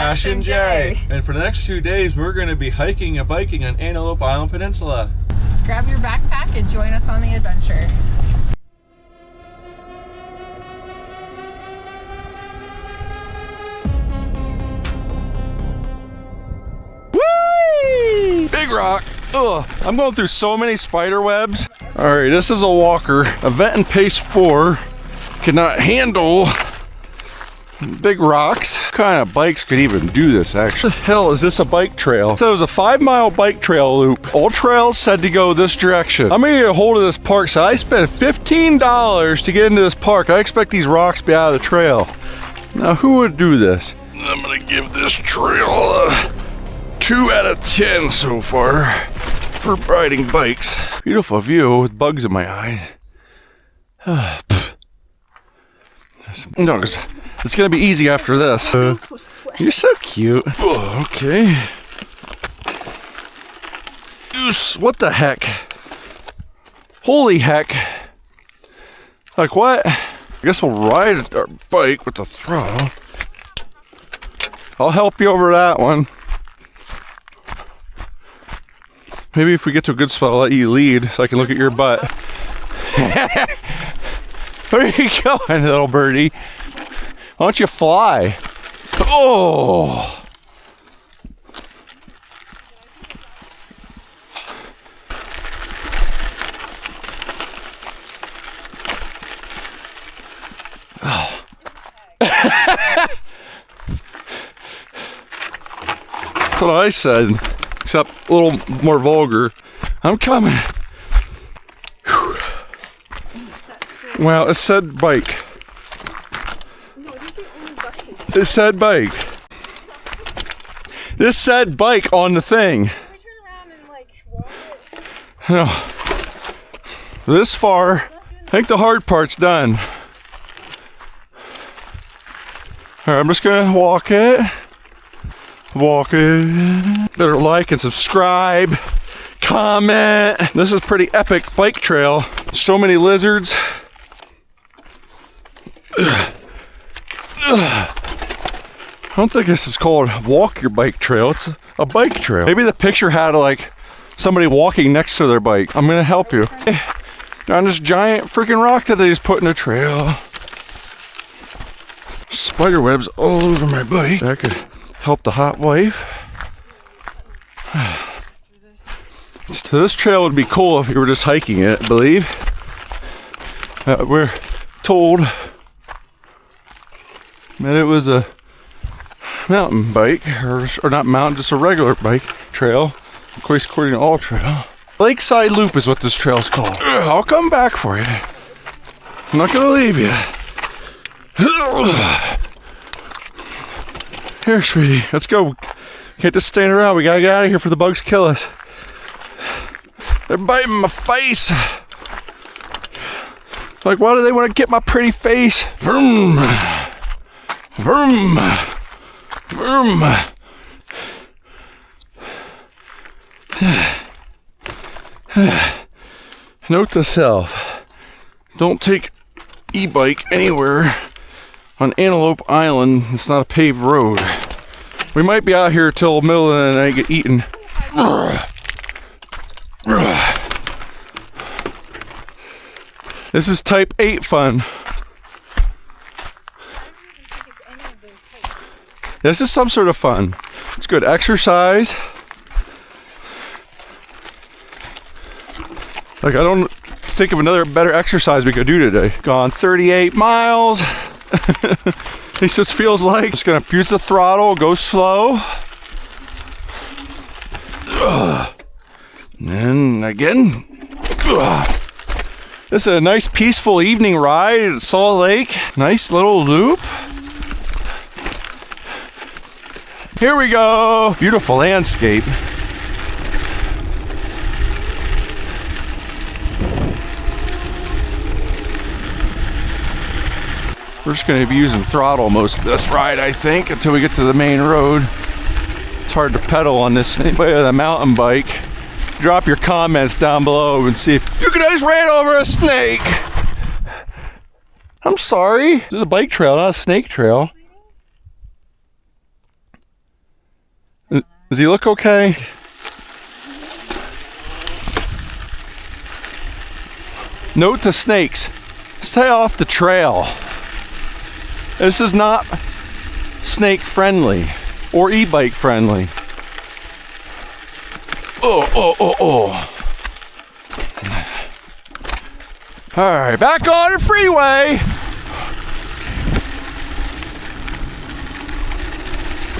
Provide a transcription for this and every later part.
Ash and Jay. And for the next 2 days, we're going to be hiking and biking on Antelope Island Peninsula. Grab your backpack and join us on the adventure. Whee! Big rock. Ugh, I'm going through so many spider webs. All right, this is a walker. A Vent and Pace 4 cannot handle big rocks. What kind of bikes could even do this, actually? The hell is this, a bike trail? So it was a 5-mile bike trail loop. All trails said to go this direction. I'm gonna get a hold of this park. So I spent $15 to get into this park. I expect these rocks to be out of the trail. Now, who would do this? I'm gonna give this trail a 2 out of 10 so far for riding bikes. Beautiful view with bugs in my eyes. No, it's gonna be easy after this. You're so cute. Oh, okay. Goose, what the heck? Holy heck. Like what? I guess we'll ride our bike with the throttle. I'll help you over that one. Maybe if we get to a good spot, I'll let you lead so I can look at your butt. Where are you going, little birdie? Why don't you fly? Oh! That's what I said, except a little more vulgar. I'm coming. Whew. Well, it said bike. It said bike. This said bike on the thing. Can we turn around and like walk it? No. This far, I think the hard part's done. All right, I'm just gonna walk it. Walk it. Better like and subscribe. Comment. This is pretty epic bike trail. So many lizards. I don't think this is called walk your bike trail. It's a bike trail. Maybe the picture had like somebody walking next to their bike. I'm gonna help you. On this giant freaking rock that they just put in a trail. Spider webs all over my bike. That could help the hot wife. So this trail would be cool if you were just hiking it, I believe. We're told that it was a mountain bike, or not mountain, just a regular bike trail, of course, according to All Trail. Lakeside Loop is what this trail's called. I'll come back for you. I'm not gonna leave you. Here, sweetie, let's go. Can't just stand around. We gotta get out of here before the bugs kill us. They're biting my face. Like, why do they want to get my pretty face? Vroom. Vroom. Vroom. Note to self, don't take e-bike anywhere on Antelope Island. It's not a paved road. We might be out here till the middle of the night, get eaten. This is type 8 fun. This is some sort of fun. It's good exercise. Like, I don't think of another better exercise we could do today. Gone 38 miles. At least it feels like. Just gonna use the throttle, go slow. And then again. This is a nice peaceful evening ride at Salt Lake. Nice little loop. Here we go. Beautiful landscape. We're just going to be using throttle most of this ride, I think, until we get to the main road. It's hard to pedal on this way of the mountain bike. Drop your comments down below and see if you guys ran over a snake. I'm sorry. This is a bike trail, not a snake trail. Does he look okay? Note to snakes, stay off the trail. This is not snake friendly or e-bike friendly. Oh. All right, back on the freeway.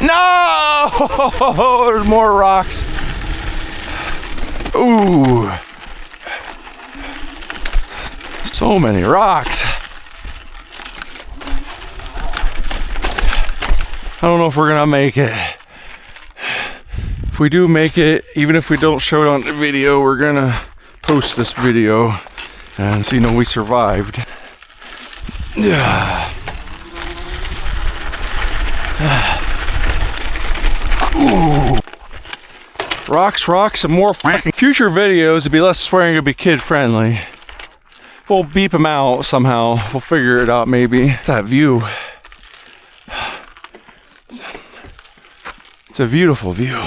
No! There's more rocks. Ooh. So many rocks. I don't know if we're gonna make it. If we do make it, even if we don't show it on the video, we're gonna post this video and so you know we survived. Ooh. Rocks, and more fucking future videos to be less swearing, to be kid friendly. We'll beep them out somehow. We'll figure it out maybe. That view. It's a beautiful view.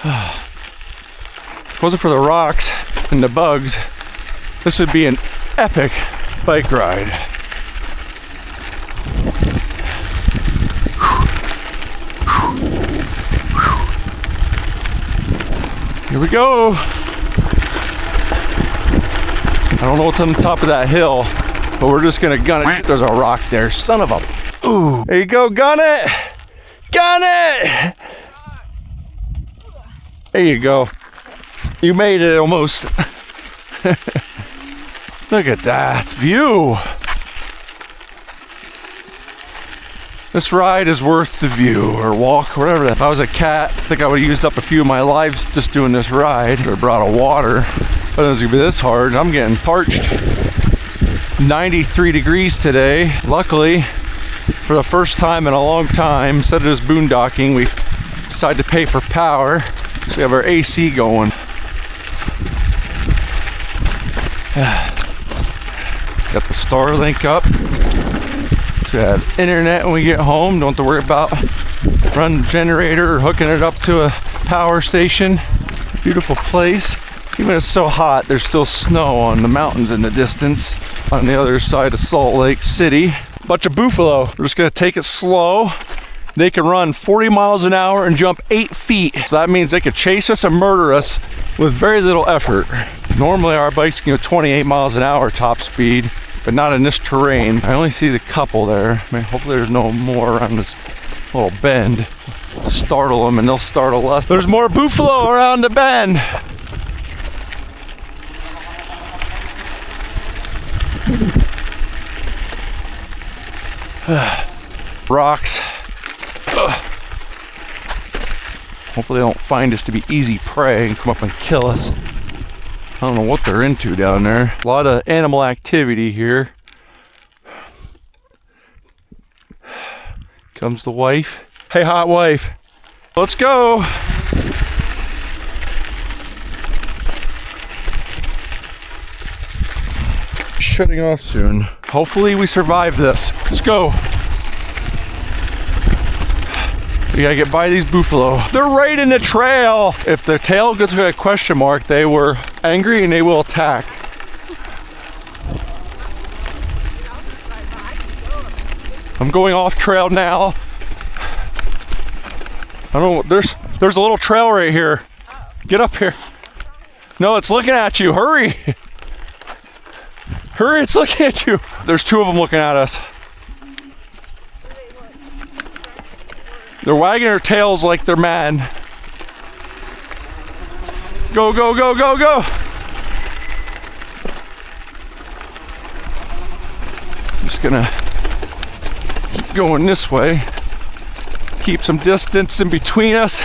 If it wasn't for the rocks and the bugs, this would be an epic bike ride. Here we go. I don't know what's on the top of that hill, but we're just gonna gun it. There's a rock there, son of a. Ooh, there you go, gun it! Gun it! There you go. You made it almost. Look at that view. This ride is worth the view, or walk, whatever. If I was a cat, I think I would have used up a few of my lives just doing this ride, or brought a water. But it was gonna be this hard. I'm getting parched. It's 93 degrees today. Luckily, for the first time in a long time, instead of just boondocking, we decided to pay for power. So we have our AC going. Got the Starlink up. So we have internet when we get home. Don't have to worry about running the generator or hooking it up to a power station. Beautiful place. Even though it's so hot, there's still snow on the mountains in the distance on the other side of Salt Lake City. Bunch of buffalo. We're just gonna take it slow. They can run 40 miles an hour and jump 8 feet. So that means they could chase us and murder us with very little effort. Normally our bikes can go 28 miles an hour top speed, but not in this terrain. I only see the couple there. I mean, hopefully there's no more around this little bend. Startle them and they'll startle us. There's more buffalo around the bend. Rocks. Hopefully they don't find us to be easy prey and come up and kill us. I don't know what they're into down there. A lot of animal activity here. Comes the wife. Hey, hot wife. Let's go. Shutting off soon. Hopefully we survive this. Let's go. We gotta get by these buffalo. They're right in the trail. If their tail gets a question mark, they were angry and they will attack. I'm going off trail now. I don't know, there's a little trail right here. Get up here. No, it's looking at you. Hurry. Hurry, it's looking at you. There's 2 of them looking at us. They're wagging their tails like they're mad. Go, go, go, go, go. I'm just gonna keep going this way. Keep some distance in between us.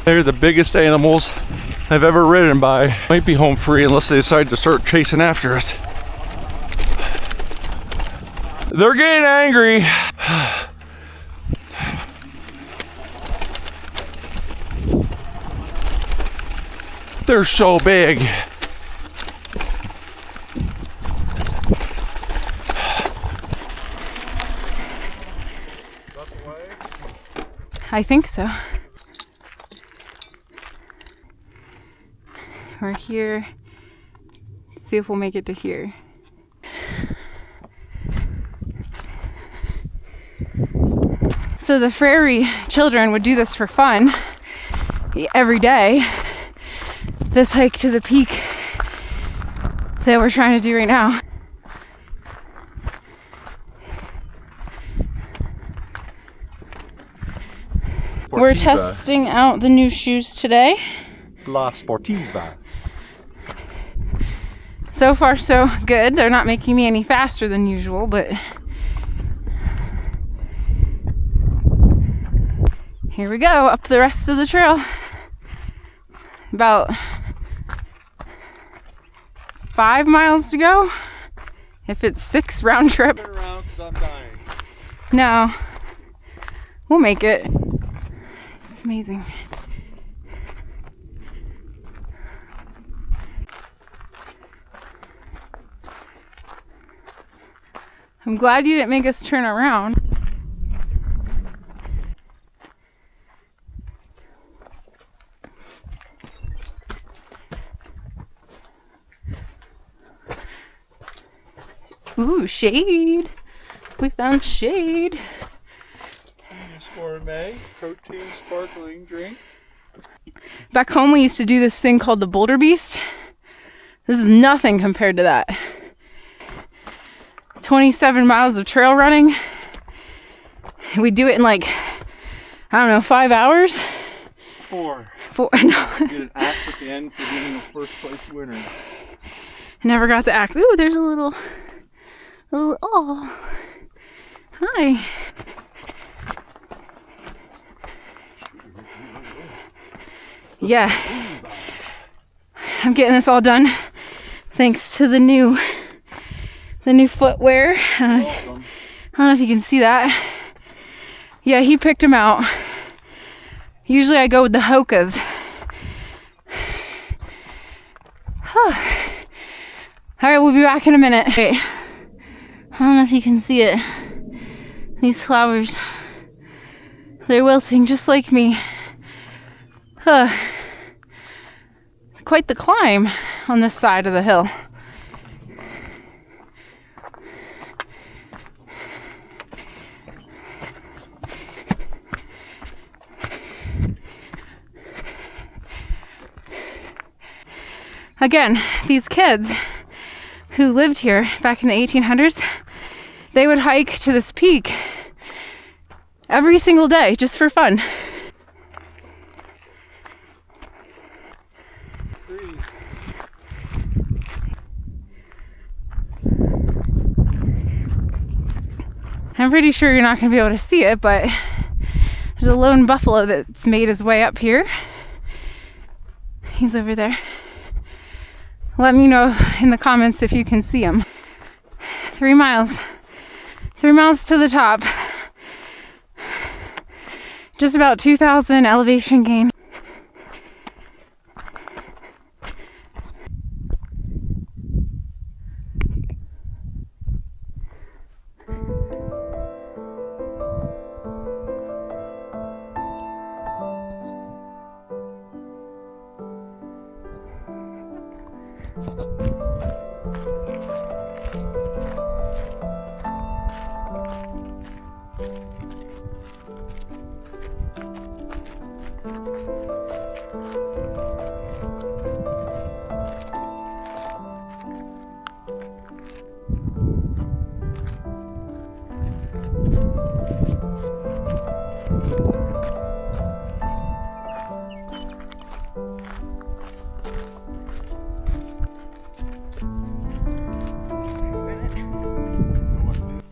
They're the biggest animals I've ever ridden by. Might be home free unless they decide to start chasing after us. They're getting angry. They're so big. I think so. We're here. Let's see if we'll make it to here. So the Frary children would do this for fun every day. This hike to the peak that we're trying to do right now. We're testing out the new shoes today. La Sportiva. So far so good. They're not making me any faster than usual, but here we go, up the rest of the trail. About 5 miles to go. If it's 6 round trip. Turn around 'cause I'm dying. No, we'll make it. It's amazing. I'm glad you didn't make us turn around. Ooh, shade. We found shade. Gourmet protein sparkling drink. Back home we used to do this thing called the Boulder Beast. This is nothing compared to that. 27 miles of trail running. We do it in like, I don't know, 5 hours? 4. No. Get an axe at the end for being the first place winner. Never got the axe. Ooh, there's a little, oh. Hi. Yeah. I'm getting this all done thanks to the new footwear. I don't know if you can see that. Yeah, he picked them out. Usually I go with the Hokas. All right, we'll be back in a minute. Okay. I don't know if you can see it. These flowers, they're wilting just like me. It's quite the climb on this side of the hill. Again, these kids who lived here back in the 1800s, they would hike to this peak every single day just for fun. I'm pretty sure you're not going to be able to see it, but there's a lone buffalo that's made his way up here. He's over there. Let me know in the comments if you can see him. 3 miles. 3 miles to the top. Just about 2,000 elevation gain.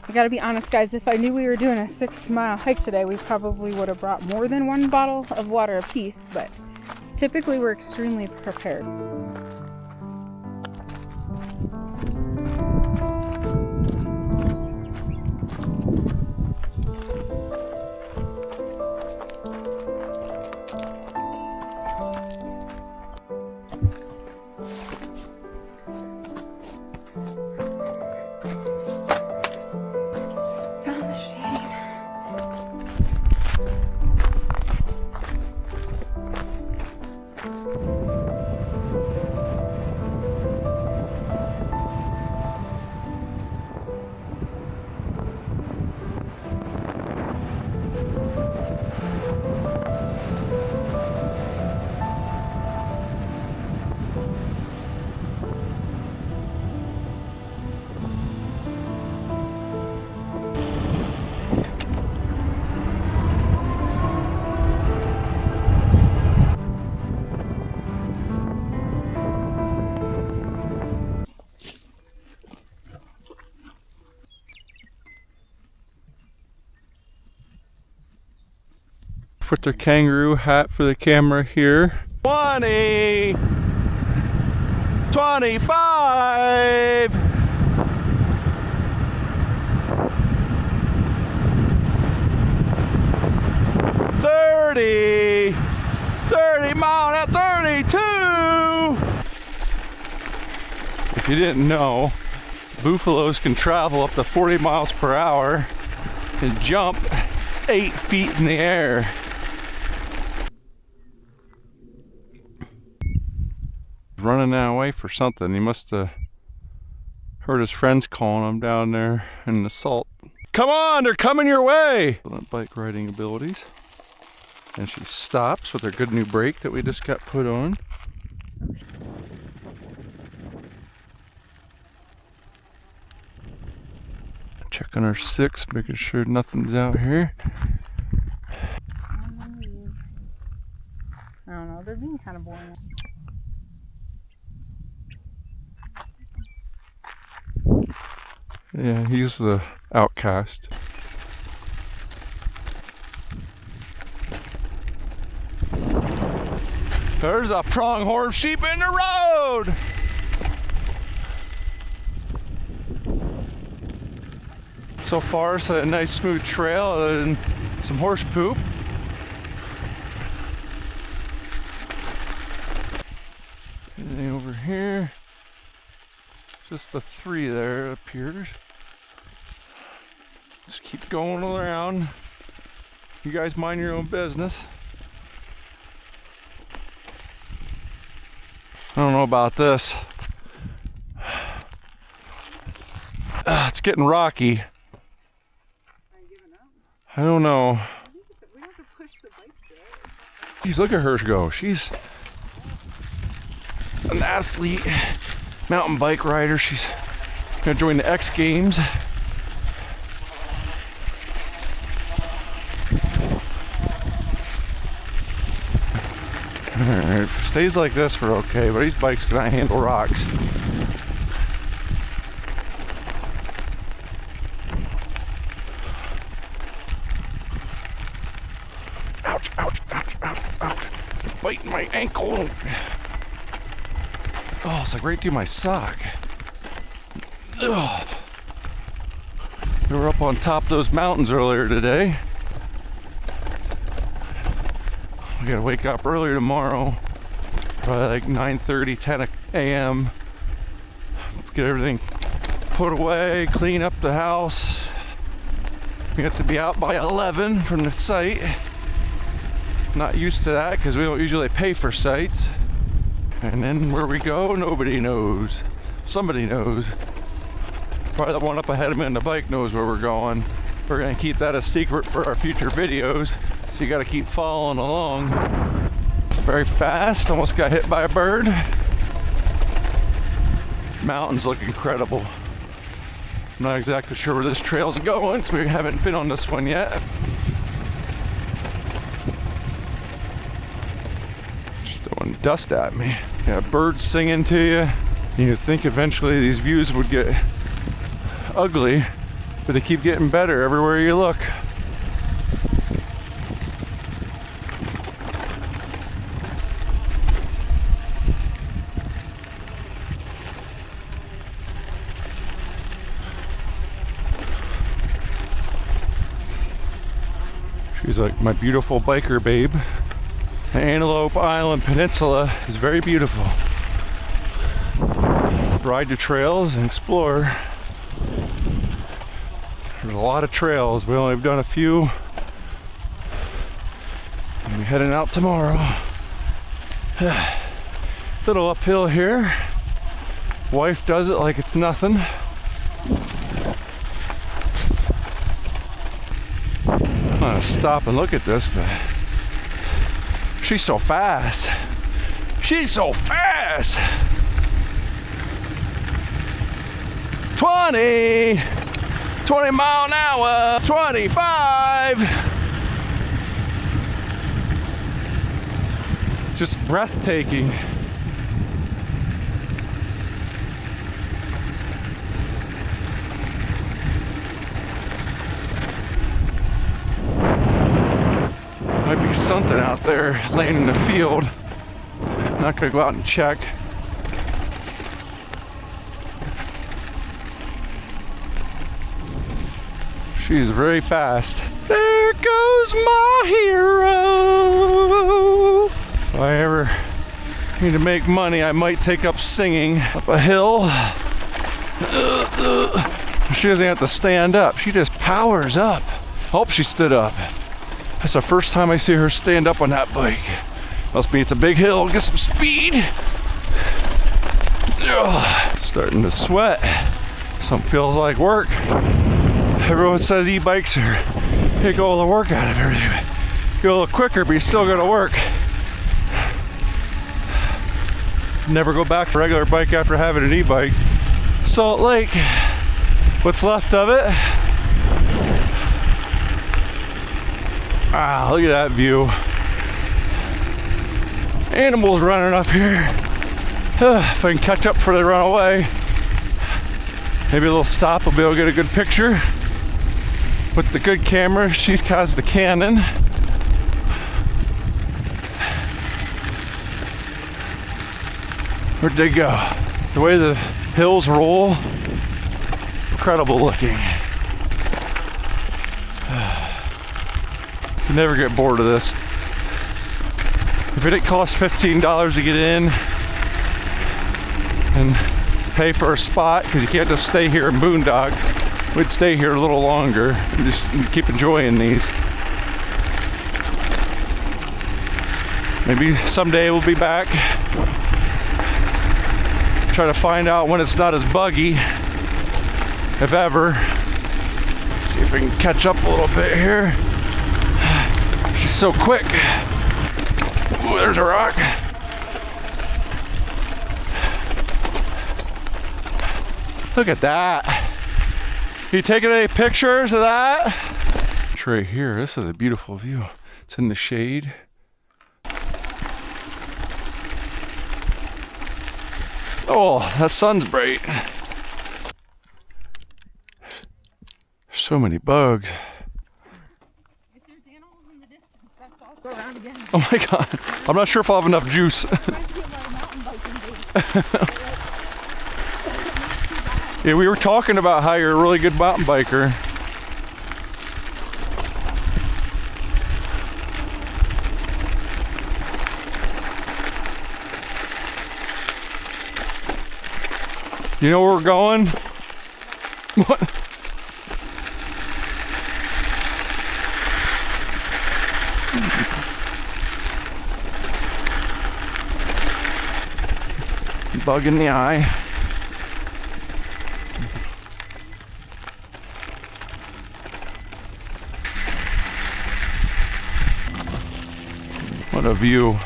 I gotta be honest, guys, if I knew we were doing a 6-mile hike today, we probably would have brought more than 1 bottle of water apiece, but typically we're extremely prepared. Put the kangaroo hat for the camera here. 20, 25, 30, 30 mile at 32. If you didn't know, buffaloes can travel up to 40 miles per hour and jump 8 feet in the air. Running that way for something. He must have heard his friends calling him down there in the salt. Come on, they're coming your way! Bike riding abilities. And she stops with her good new brake that we just got put on. Checking our 6, making sure nothing's out here. I don't know, they're being kind of boring. Yeah, he's the outcast. There's a pronghorn sheep in the road! So far, it's a nice smooth trail and some horse poop. Anything over here? Just the 3 there, it appears. Just keep going around. You guys mind your own business. I don't know about this. It's getting rocky. I don't know. We have to push the bike there. Jeez, look at her go. She's an athlete, mountain bike rider. She's gonna join the X Games. Alright, if it stays like this, we're okay, but these bikes cannot handle rocks. Ouch, ouch, ouch, ouch, ouch. It's biting my ankle. Oh, it's like right through my sock. Ugh. We were up on top of those mountains earlier today. We gotta wake up earlier tomorrow, probably like 9:30, 10 a.m. Get everything put away, clean up the house. We have to be out by 11 from the site. Not used to that because we don't usually pay for sites. And then where we go, nobody knows. Somebody knows. Probably the one up ahead of me on the bike knows where we're going. We're gonna keep that a secret for our future videos. So you gotta keep following along. Very fast, almost got hit by a bird. These mountains look incredible. I'm not exactly sure where this trail's going, because we haven't been on this one yet. Just throwing dust at me. Got birds singing to you. You'd think eventually these views would get ugly, but they keep getting better everywhere you look. She's like my beautiful biker babe. The Antelope Island Peninsula is very beautiful. Ride the trails and explore. There's a lot of trails. We only have done a few. And we're heading out tomorrow. Little uphill here. Wife does it like it's nothing. I'm gonna stop and look at this, but she's so fast. She's so fast. 20 mile an hour, 25. Just breathtaking. Might be something out there laying in the field. I'm not gonna go out and check. She's very fast. There goes my hero. If I ever need to make money, I might take up singing up a hill. She doesn't have to stand up. She just powers up. Oh, she stood up. That's the first time I see her stand up on that bike. Must be it's a big hill. Get some speed. Ugh, starting to sweat. Something feels like work. Everyone says e-bikes are take all the work out of everything. Go a little quicker, but you still go to work. Never go back to a regular bike after having an e-bike. Salt Lake, what's left of it? Ah, look at that view. Animals running up here. If I can catch up before they run away. Maybe a little stop, we'll be able to get a good picture. With the good camera, she has the Canon. Where'd they go? The way the hills roll, incredible looking. You never get bored of this. If it didn't cost $15 to get in and pay for a spot, because you can't just stay here and boondock, we'd stay here a little longer and just keep enjoying these. Maybe someday we'll be back. Try to find out when it's not as buggy, if ever. See if we can catch up a little bit here. She's so quick. Ooh, there's a rock. Look at that. You taking any pictures of that? It's right here. This is a beautiful view. It's in the shade. Oh, that sun's bright. So many bugs. If there's animals in the distance, that's all. Go around again. Oh my god. I'm not sure if I'll have enough juice. Yeah, we were talking about how you're a really good mountain biker. You know where we're going? What? Bug in the eye. What a view.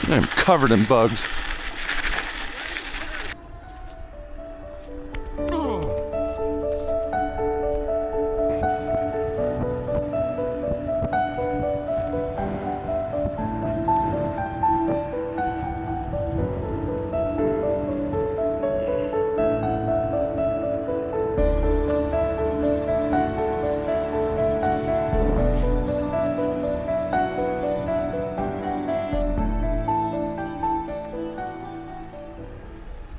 I'm covered in bugs.